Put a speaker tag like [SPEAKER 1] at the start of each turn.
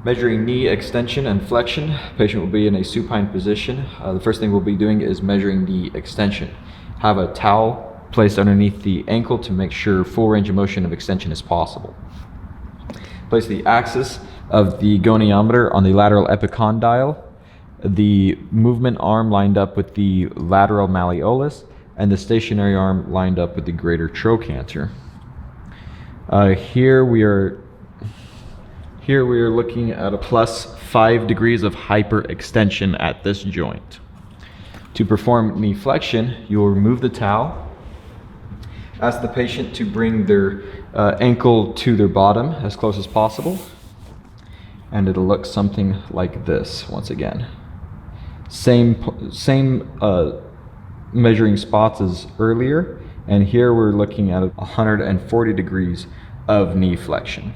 [SPEAKER 1] Measuring knee extension and flexion. Patient will be in a supine position. The first thing we'll be doing is measuring the extension. Have a towel placed underneath the ankle to make sure full range of motion of extension is possible. Place the axis of the goniometer on the lateral epicondyle, the movement arm lined up with the lateral malleolus, and the stationary arm lined up with the greater trochanter. Here we are looking at a plus 5 degrees of hyperextension at this joint. To perform knee flexion, you will remove the towel. Ask the patient to bring their ankle to their bottom as close as possible. And it'll look something like this once again. Same measuring spots as earlier. And here we're looking at 140 degrees of knee flexion.